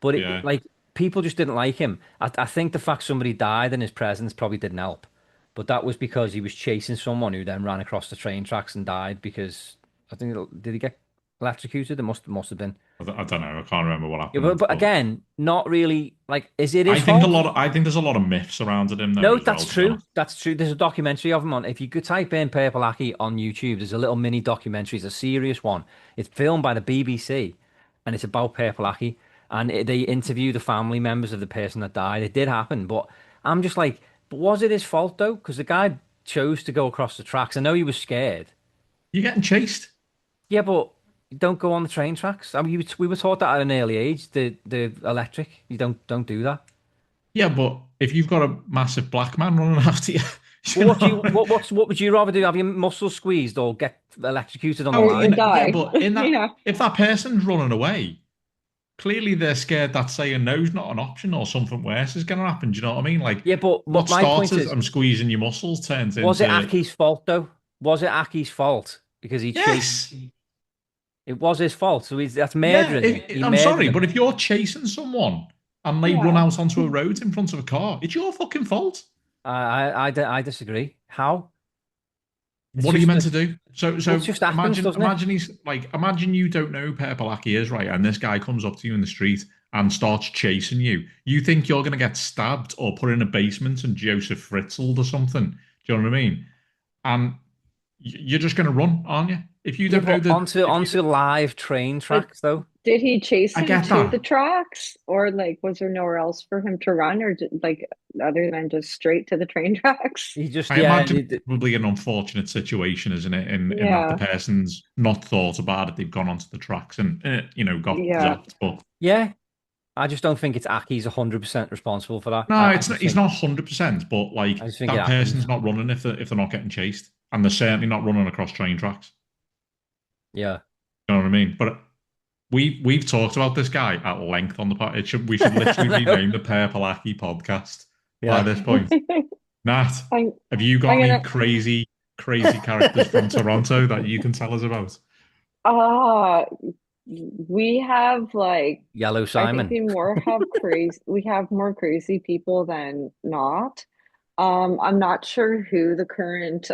But Yeah. like people just didn't like him. I think the fact somebody died in his presence probably didn't help. But that was because he was chasing someone who then ran across the train tracks and died because I think did he get electrocuted? It must have been. I don't know. I can't remember what Yeah, happened, but but again, not really like is it his fault? I think there's a lot of myths surrounding him though No, as well, that's to be true. honest. That's true. There's a documentary of him on. If you could type in Purple Aki on YouTube, there's a little mini documentary. It's a serious one. It's filmed by the BBC, and it's about Purple Aki. And they interview the family members of the person that died. It did happen, but I'm just like, but was it his fault though? Because the guy chose to go across the tracks. I know he was scared. You're getting chased. Yeah, but you don't go on the train tracks. I mean, we were taught that at an early age. The electric, you don't do that. Yeah, but if you've got a massive black man running after you, you Well, what do you know. what would you rather do? Have your muscles squeezed or get electrocuted on the Or line? Yeah, die. but in that, Yeah. if that person's running away, clearly they're scared that saying no's not an option or something worse is going to happen. Do you know what I mean? Like, Yeah, but what my starts point as is, I'm squeezing your muscles turns was it into Aki's fault though? Was it Aki's fault because he chased? yes, It was his fault. So that's yeah. murdering him. He I'm murdered sorry, but him. if you're chasing someone and they run Yeah. out onto a road in front of a car, it's your fucking fault. I disagree. How? It's What are you just meant that. to do? So Well, so it just happens, imagine doesn't it? imagine he's like imagine you don't know who Per Palaki is, right? And this guy comes up to you in the street and starts chasing you. You think you're gonna get stabbed or put in a basement and Joseph Fritzled or something. Do you know what I mean? And you're just gonna run, aren't you? If you Yeah, don't know but the if you onto live train But tracks though. did he chase I him get to that. the tracks, or like was there nowhere else for him to run, or like other than just straight to the train tracks? He just I yeah. imagine it's probably an unfortunate situation, isn't it? In that the Yeah. person's not thought about it, they've gone onto the tracks and got Yeah. zapped. But Yeah, I just don't think it's Aki's 100% responsible for that. no, I it's not. just He's think not 100%, but I like just think it that happens. person's not running if they're not getting chased, and they're certainly not running across train tracks. Yeah. You know what I mean? But we've talked about this guy at length on the pod. We should literally No. rename the Purple podcast by Yeah. this point. Nat, I'm have you got I'm any gonna crazy characters from Toronto that you can tell us about? ah we have like Yellow I think Simon. we have more crazy people than not. I'm not sure who the current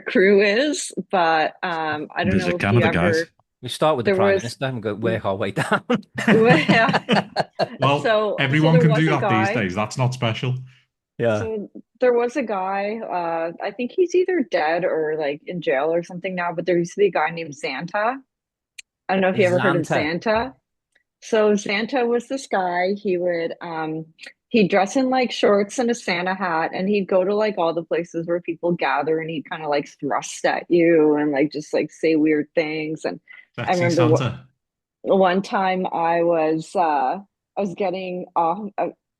crew is, but I don't There's a know if you Canada, guys. ever We start with the there Prime was Minister and go work our way down. yeah. Well, So everyone there can was do a that these guy. days. That's not special. Yeah. So there was a guy, I think he's either dead or like in jail or something now, but there used to be a guy named Xanta. I don't know if you ever heard of Zanta. Xanta. So Xanta was this guy. He'd dress in like shorts and a Santa hat, and he'd go to like all the places where people gather, and he'd kind of like thrust at you and like just like say weird things. And I Sexy remember Santa. one time I was getting off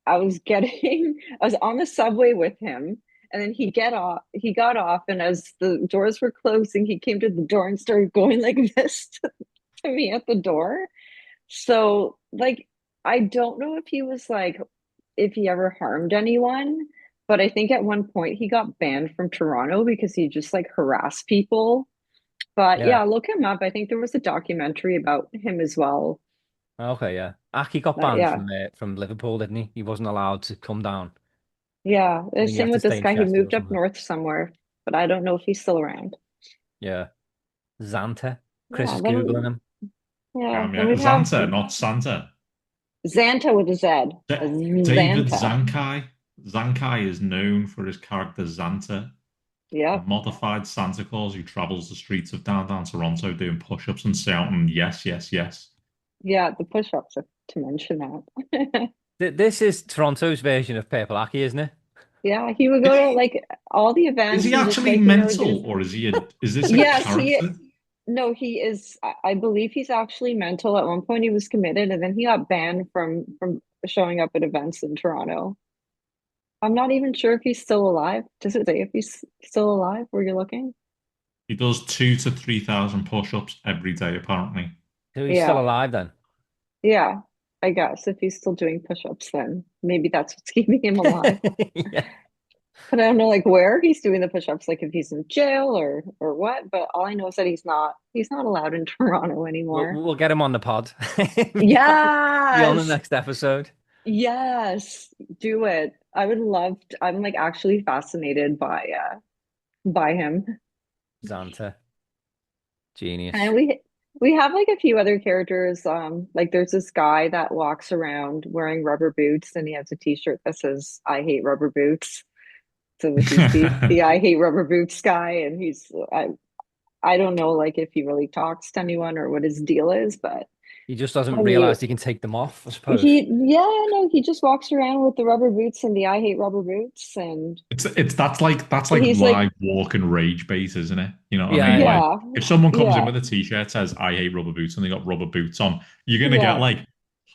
I was getting I was on the subway with him, and then he got off, and as the doors were closing he came to the door and started going like this to me at the door. So like I don't know if he was like if he ever harmed anyone, but I think at one point he got banned from Toronto because he just like harassed people. But Yeah. yeah, look him up. I think there was a documentary about him as well. Okay, yeah. Aki got But banned yeah, from Liverpool, didn't he? He wasn't allowed to come down. yeah. I The think he same had to with stay this in guy. He Chester or moved up something. north somewhere, but I don't know if he's still around. Yeah. Zanta. Chris Yeah, is Googling then him. then we have Xanta, not Santa. Xanta with a Z. David Xanta. Zankai. Zankai is known for his character Xanta, a Yep. modified Santa Claus who travels the streets of downtown Toronto doing push-ups and shouting yes, yes, yes. Yeah, the push-ups to mention that. This is Toronto's version of Purple Aki, isn't it? Yeah, he would Is go to he like all the is events he and just actually like, do mental or is this a yes, character? no, he is. I believe he's actually mental. At one point, he was committed, and then he got banned from showing up at events in Toronto. I'm not even sure if he's still alive. Does it say if he's still alive? Were you looking? He does 2 to 3,000 push-ups every day, apparently. So he's still Yeah, alive then. yeah. I guess if he's still doing push-ups, then maybe that's what's keeping him alive. Yeah. But I don't know like where he's doing the push-ups, like if he's in jail or what. But all I know is that he's not allowed in Toronto anymore. We'll get him on the pod. Be on the Yes. next episode. Yes. Do it. I would love to, I'm like actually fascinated by him. Xanta, And genius. we have like a few other characters. Like there's this guy that walks around wearing rubber boots and he has a t-shirt that says I hate rubber boots. So he's the I hate rubber boots guy, and I don't know like if he really talks to anyone or what his deal is, but He just doesn't when you realize he can take them off, I suppose. he yeah, no, he just walks around with the rubber boots and the I hate rubber boots, and It's that's like he's like, live walk and rage bait, isn't it? You know what I Yeah, mean? yeah. Like yeah, if someone comes in yeah, with a t-shirt says I hate rubber boots and they got rubber boots on, you're gonna get yeah, like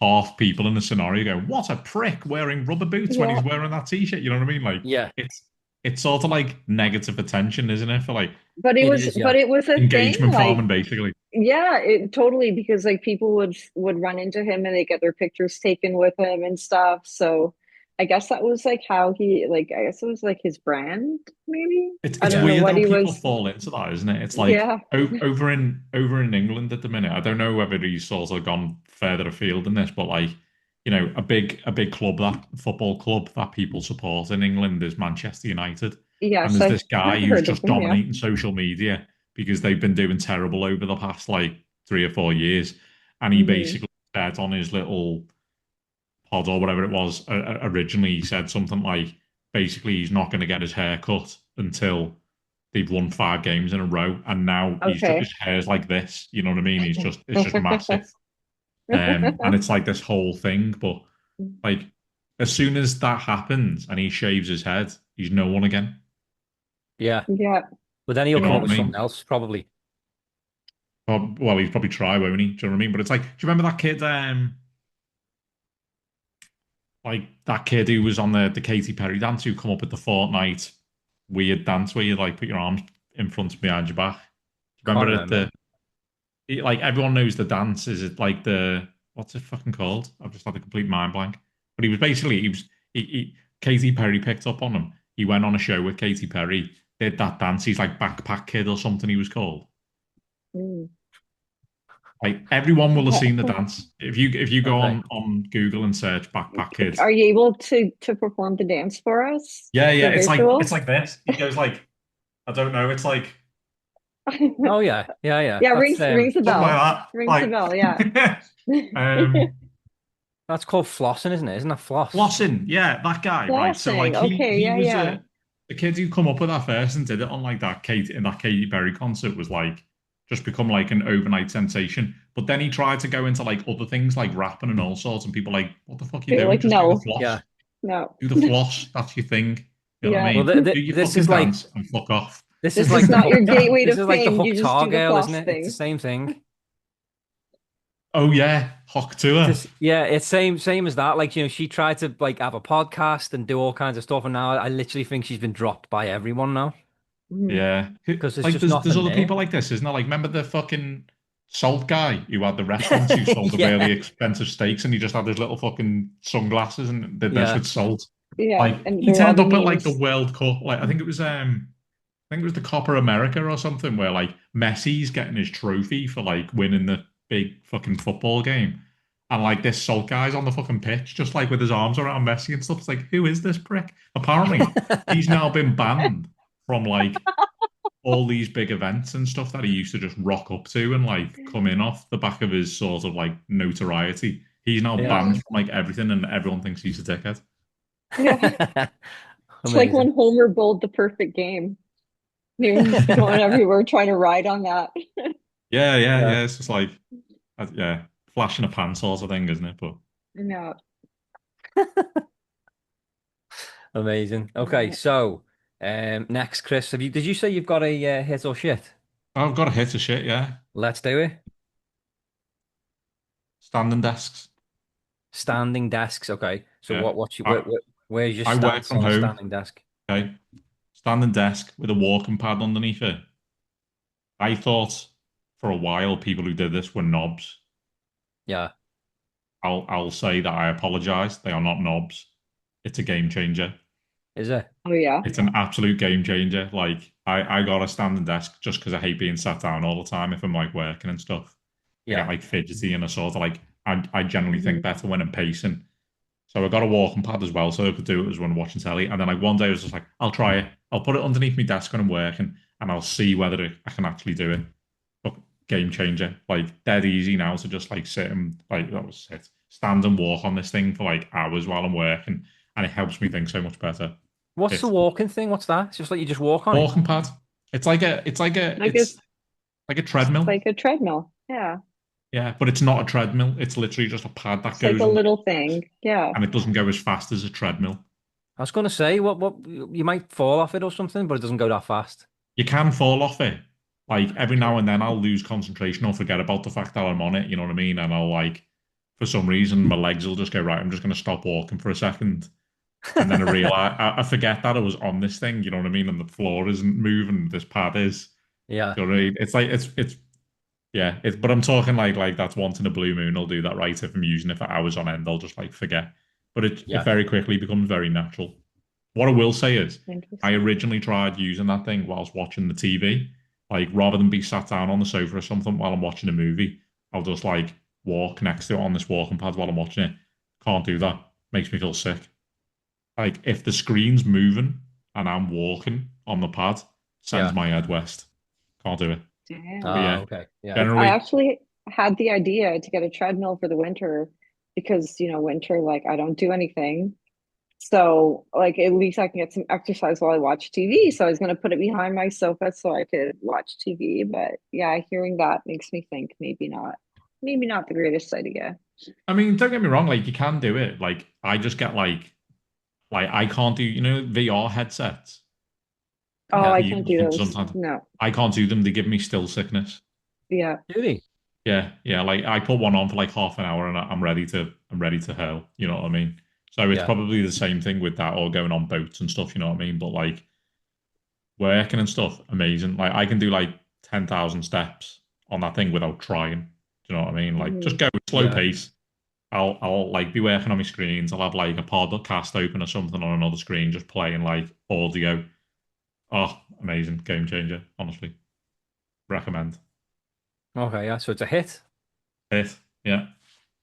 half people in the scenario going, "What a prick wearing rubber boots when yeah. he's wearing that t-shirt." You know what I mean? Like Yeah, it's it's sort of like negative attention, isn't it? For like it is, yeah. But it was a thing, engagement like farming, basically. yeah, it totally because like people would run into him and they get their pictures taken with him and stuff. So I guess that was like how he like I guess it was like his brand, maybe. I It's don't know Yeah. weird what how he people was. fall into that, isn't it? It's like Yeah. over in England at the minute. I don't know whether he's sort of gone further afield in this, but like a big club, that football club that people support in England is Manchester United, and Yes, there's I've this guy I've who's heard of just him, yeah. dominating social media because they've been doing terrible over the past like 3 or 4 years, and he Hmm. basically said on his little pod or whatever it was, originally he said something like basically he's not going to get his hair cut until they've won 5 games in a row, and now his Okay. hair's like this. You know what I mean? It's just massive, and it's like this whole thing. But like as soon as that happens and he shaves his head, he's no one again. Yeah. Yeah. But then he'll You know come up what with I something mean? else, probably. Well, he's probably try, won't he? Do you know what I mean? But it's like, do you remember that kid? Like that kid who was on the Katy Perry dance who come up with the Fortnite weird dance where you like put your arms in front and behind your back. Do you Can't remember it? remember. Like everyone knows the dance. Is it like the what's it fucking called? I've just had a complete mind blank. But Katy Perry picked up on him. He went on a show with Katy Perry, did that dance. He's like Backpack Kid or something he was called. Mm. Like everyone will have seen the dance. If you go Okay. on Google and search Backpack Kid. Are you able to perform the dance for us? Yeah, The yeah, it's visual? like this. He goes like I don't know, it's like Oh yeah, yeah, yeah. Yeah, rings a something like bell. that. Rings a bell, yeah. Um That's called flossing, isn't it? Isn't that floss? Flossing, yeah, that guy, right? So Flossing. like he Okay, he yeah, was yeah. the kid who come up with that first and did it on like that Katy Perry concert was like just become like an overnight sensation. But then he tried to go into like other things like rapping and all sorts, and people like, what the fuck are you You're doing? like, Just do the no, Yeah. floss. no. Do the floss. That's your thing. You know what I Yeah. Well, mean? Do your this fucking is like dance and fuck off. this is This is like the not hook. your gateway to This is like the fame. hook You just tar do the girl, isn't floss it? It's the thing. same thing. Oh yeah, Hock tour. Yeah, it's same as that. Like, she tried to like have a podcast and do all kinds of stuff, and now I literally think she's been dropped by everyone now Mhm. Yeah. because there's Like just there's nothing other there. people like this, isn't there? Like remember the fucking Salt guy who had the restaurants who sold the really Yeah, expensive steaks and he just had his little fucking sunglasses and did this yeah, with Salt. Yeah. Like And he there were all turned the up at like the memes. World Cup, like I think it was the Copper America or something where like Messi's getting his trophy for like winning the big fucking football game. And like this Salt guy's on the fucking pitch, just like with his arms around Messi and stuff. It's like, who is this prick? Apparently, he's now been banned from like all these big events and stuff that he used to just rock up to and like come in off the back of his sort of like notoriety. He's now yeah. banned Mm. from like everything and everyone thinks he's a dickhead. Yeah. It's like Amazing. when Homer bowled the perfect game. He was going everywhere trying to ride on that. Yeah, yeah, Yeah, yeah. It's just like, yeah, flash in a pan sort of thing, isn't it? But No. amazing. Okay, Yeah. so next, Chris, did you say you've got a hit or shit? I've got a hit of shit, yeah. Let's do it. Standing desks. Standing desks. Okay. So Yeah. I, where's your I work stance from on a home, standing desk? okay? Standing desk with a walking pad underneath it. I thought for a while people who did this were knobs. Yeah. I'll say that I apologize. They are not knobs. It's a game changer. Is it? Oh yeah. It's an absolute game changer. Like I got a standing desk just because I hate being sat down all the time if I'm like working and stuff. I get Yeah. like fidgety and I sort of like I generally think Hmm. better when I'm pacing. So I got a walking pad as well, so I could do it as when I'm watching telly. And then like one day I was just like, I'll try it. I'll put it underneath my desk when I'm working, and I'll see whether I can actually do it. But game changer, like dead easy now to just like sit and like that was it, stand and walk on this thing for like hours while I'm working, and it helps me think so much better. What's the It walking thing? What's that? It's just like you just walk on it. walking pad. Like It's it's like a just treadmill. like a treadmill. Yeah. Yeah, but it's not a treadmill. It's literally just a pad that It's like goes a on, little thing. Yeah. and it doesn't go as fast as a treadmill. I was going to say, what, you might fall off it or something, but it doesn't go that fast. You can fall off it. Like every now and then I'll lose concentration or forget about the fact that I'm on it, you know what I mean? And I'll like, for some reason, my legs will just go, right, I'm just going to stop walking for a second. And then I realize, I forget that I was on this thing, you know what I mean? And the floor isn't moving, this pad is. Yeah. Do you know what I mean? It's like, yeah, but I'm talking like that's once in a blue moon. I'll do that, right? If I'm using it for hours on end, I'll just like forget. But it Yeah. very quickly becomes very natural. What I will say is, I Interesting. originally tried using that thing whilst watching the TV. Like rather than be sat down on the sofa or something while I'm watching a movie, I'll just like walk next to it on this walking pad while I'm watching it. Can't do that. Makes me feel sick. Like if the screen's moving and I'm walking on the pad, sends Yeah. my head west. Can't do it. But Damn. Ah, yeah, okay. Yeah. I generally, actually had the idea to get a treadmill for the winter because, winter, like I don't do anything. So, like, at least I can get some exercise while I watch TV. So, I was going to put it behind my sofa so I could watch TV. But yeah, hearing that makes me think maybe not the greatest idea. I mean, don't get me wrong, like you can do it. Like I just get like I can't do, VR headsets. Oh, Yeah. I You can't do can those. sometimes No. I can't do them. They give me still sickness. Yeah. Really? Yeah, yeah. Like I put one on for like half an hour and I'm ready to hurl. You know what I mean? So it's Yeah. probably the same thing with that or going on boats and stuff. You know what I mean? But like working and stuff, amazing. Like I can do like 10,000 steps on that thing without trying. Do you know what I mean? Like just Mhm. go slow Yeah. pace. I'll like be working on my screens. I'll have like a podcast open or something on another screen, just playing like audio. Oh, amazing. Game changer, honestly. Recommend. Okay. Yeah. So it's a hit. It. Yeah. To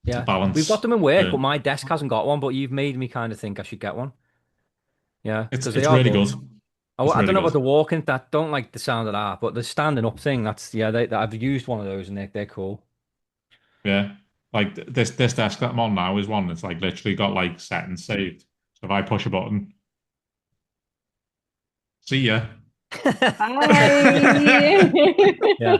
Yeah. We've got balance them in work, the but my desk hasn't got one, but you've made me kind of think I should get one. Yeah. Because they it's are really good. good. It's I really don't know good. about the walking, that don't like the sound of that, but the standing up thing, yeah, I've used one of those and they're cool. Yeah. Like this desk that I'm on now is one that's like literally got like settings saved. So if I push a button, see ya. Hi. Yeah.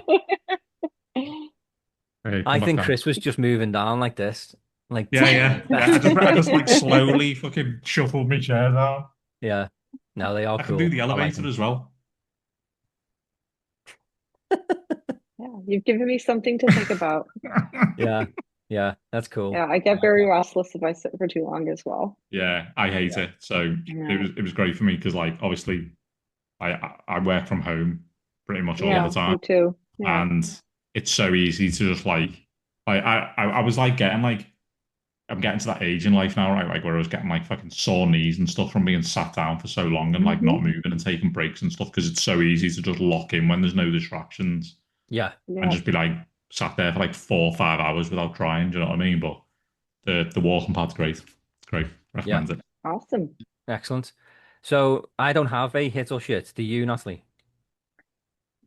Hey, I come back think down. Chris was just moving down like this. Like, Yeah, yeah, yeah. I just like slowly fucking shuffled my chair down. yeah. No, they are I can do cool. the I like elevator them. as well. Yeah, you've given me something to think about. Yeah. Yeah. That's cool. Yeah, I I get like very that. restless if I sit for too long as well. Yeah, I hate Yeah. it. So Yeah. it was great for me because like obviously I work from home pretty much all Yeah. the Yeah, time, me too. Yeah. and it's so easy to just I was like getting like I'm getting to that age in life now, right? Like where I was getting like fucking sore knees and stuff from being sat down for so long and like not Hmm. moving and taking breaks and stuff because it's so easy to just lock in when there's no distractions Yeah. and Yeah. just be like sat there for like 4 or 5 hours without trying. Do you know what I mean? But the walking pad's great. It's great. Yeah. Recommend it. Awesome. Excellent. So I don't have a hit or shit. Do you, Natalie?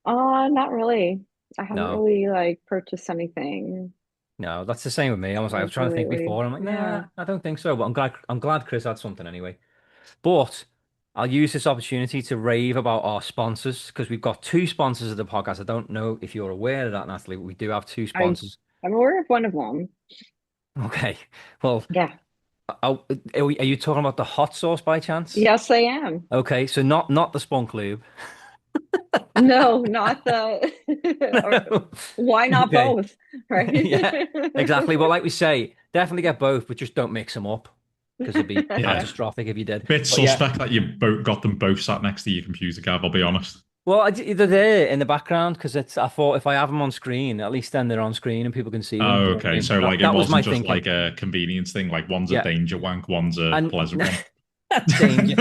Not really. I haven't No. really like purchased anything No, that's the same with me. I was crazy trying to think lately. before. I'm like, Yeah. nah, I don't think so. But I'm glad Chris had something anyway. But I'll use this opportunity to rave about our sponsors because we've got two sponsors of the podcast. I don't know if you're aware of that, Natalie, but we do have two I sponsors. I'm aware of one of them. Okay. Well, Yeah. are you talking about the hot sauce by chance? Yes, I am. Okay, so not the spunk lube. No, not the or No. why not Okay. both? Right? Yeah, exactly. But like we say, definitely get both, but just don't mix them up because it'd be Yeah. catastrophic if you did. Bit But yeah, suspect that you both got them both sat next to your computer, Gav, I'll be honest. well, they're there in the background because it's. I thought if I have them on screen, at least then they're on screen and people can see them. Oh, You know what I okay. mean? So like it That was my wasn't just thinking. like a convenience thing, like one's a Yeah, danger wank, one's a and pleasure one. Danger.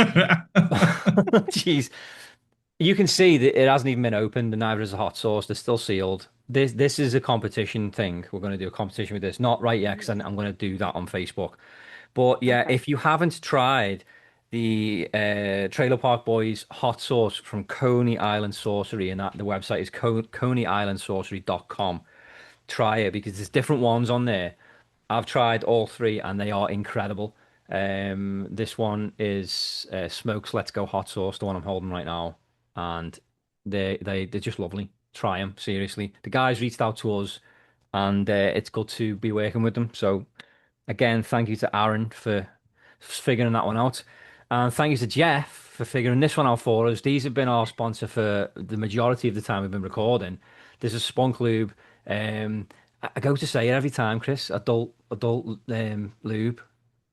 Jeez. You can see that it hasn't even been opened, and neither is the hot sauce. They're still sealed. This is a competition thing. We're going to do a competition with this. Not right yet, because I'm going to do that on Facebook. But yeah, Okay. if you haven't tried the Trailer Park Boys hot sauce from Coney Island Sorcery, and that the website is coneyislandsorcery.com, try it because there's different ones on there. I've tried all three and they are incredible. This one is Smokes Let's Go hot sauce, the one I'm holding right now, and they're just lovely. Try them seriously. The guys reached out to us, and it's good to be working with them. So again, thank you to Aaron for figuring that one out. And thank you to Jeff for figuring this one out for us. These have been our sponsor for the majority of the time we've been recording. There's a Spunk Lube. I go to say it every time, Chris. Adult lube.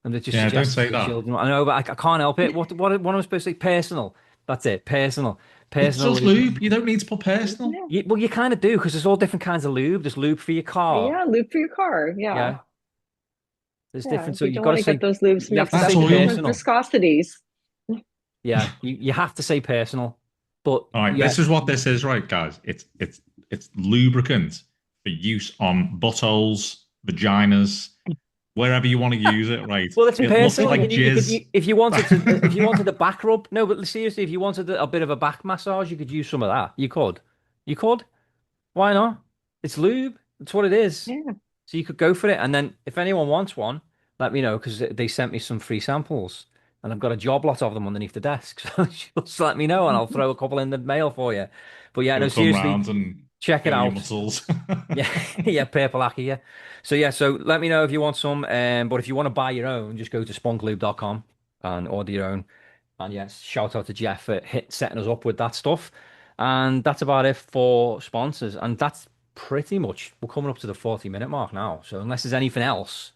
And it just Yeah, don't suggests say for that. children. I know, but I can't help it. What am I supposed to say? Personal. That's it. Personal. It's Personal just lube. lube. You don't need to put personal. Yeah. Well, you kind of do because there's all different kinds of lube. There's lube for your car. Yeah, lube for your car. Yeah. Yeah. There's Yeah. different. So You you've don't got want to to get say, those lubes you have to mixed That's up say with different oil. personal. viscosities. Yeah, you have to say personal. But All right, yeah, this is what this is, right, guys? It's lubricant for use on buttholes, vaginas, wherever you want to use it, right? well, it's It looks personal. like jizz. If you wanted to, if you wanted a back rub, no, but seriously, if you wanted a bit of a back massage, you could use some of that. You could. Why not? It's lube. That's what it is. Yeah. So you could go for it. And then if anyone wants one, let me know because they sent me some free samples, and I've got a job lot of them underneath the desk. So just let me know, and I'll throw a couple in the mail for you. But yeah, no, He'll come seriously, round and check it feel your out. muscles. Yeah, yeah, purple hacky, yeah. So yeah, so let me know if you want some. But if you want to buy your own, just go to spunklube.com and order your own. And yes, shout out to Jeff for setting us up with that stuff. And that's about it for sponsors. And that's pretty much we're coming up to the 40-minute mark now. So unless there's anything else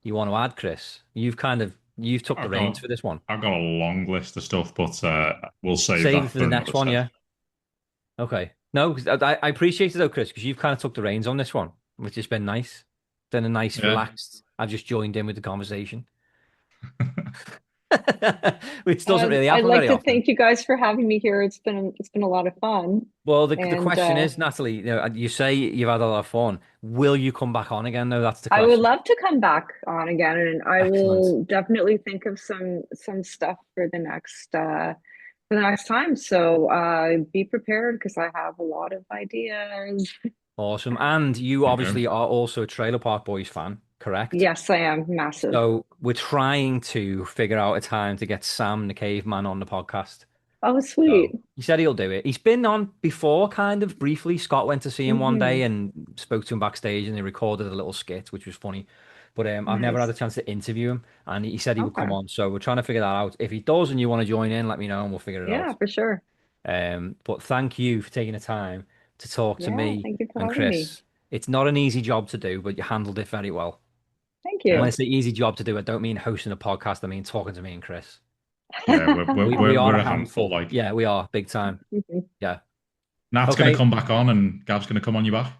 you want to add, Chris, you've took the I've reins got for this one. I've got a long list of stuff, but we'll save Save it that for for the another next one, set. yeah. Okay. No, 'cause I appreciate it though, Chris, because you've kind of took the reins on this one, which has been nice. Been a nice, Yeah. relaxed. I've just joined in with the conversation, which doesn't And really I'd happen like very to often. thank you guys for having me here. It's been a lot of fun. Well, the And question is, Natalie, you say you've had a lot of fun. Will you come back on again, though? That's the I would question. love to come back on again, and I Excellent. will definitely think of some stuff for the next time. So be prepared because I have a lot of ideas. Awesome. And you Okay. obviously are also a Trailer Park Boys fan, correct? Yes, I am massive. So we're trying to figure out a time to get Sam the Caveman on the podcast. Oh, sweet. So he said he'll do it. He's been on before, kind of briefly. Scott went to see him one day Hmm. and spoke to him backstage, and they recorded a little skit, which was funny. But I've never had a Nice. chance to interview him, and he said he would come Okay. on. So we're trying to figure that out. If he does, and you want to join in, let me know, and we'll figure it Yeah, out. for sure. But thank you for taking the time to talk to Yeah, me thank you for and having me. Chris. It's not an easy job to do, but you handled it very well. Thank And when I you. say easy job to do, I don't mean hosting a podcast. I mean talking to me and Chris. Yeah, we're we're We we're, are we're a a handful. handful. Like Yeah, we are big time. Yeah. Nat's gonna Okay. come back on, and Gav's gonna come on your back.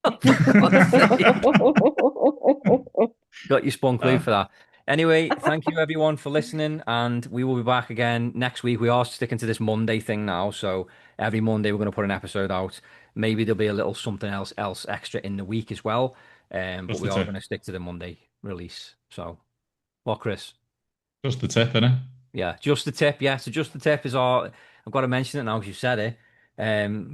For God's sake. Got your spunk glue Uh, for that. Anyway, thank you everyone for listening, and we will be back again next week. We are sticking to this Monday thing now, so every Monday we're going to put an episode out. Maybe there'll be a little something else extra in the week as well. But just we the are tip. going to stick to the Monday release. So, what, Chris? Just the tip, innit? Yeah, just the tip. Yeah, so just the tip is our. I've got to mention it now because you said it.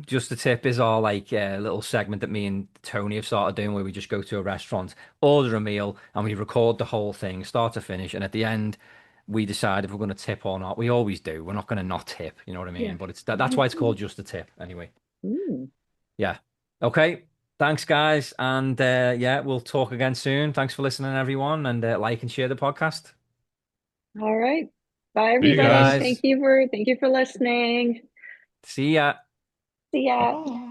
Just the tip is our like little segment that me and Tony have started doing, where we just go to a restaurant, order a meal, and we record the whole thing, start to finish, and at the end, we decide if we're going to tip or not. We always do. We're not going to not tip. You know what I mean? Yeah. But that's why it's called just the tip. Anyway, Mm. yeah. Okay. Thanks, guys, and yeah, we'll talk again soon. Thanks for listening, everyone, and like and share the podcast. All right. Bye, See you See you everybody. guys. guys. Thank you for listening. See ya. See ya.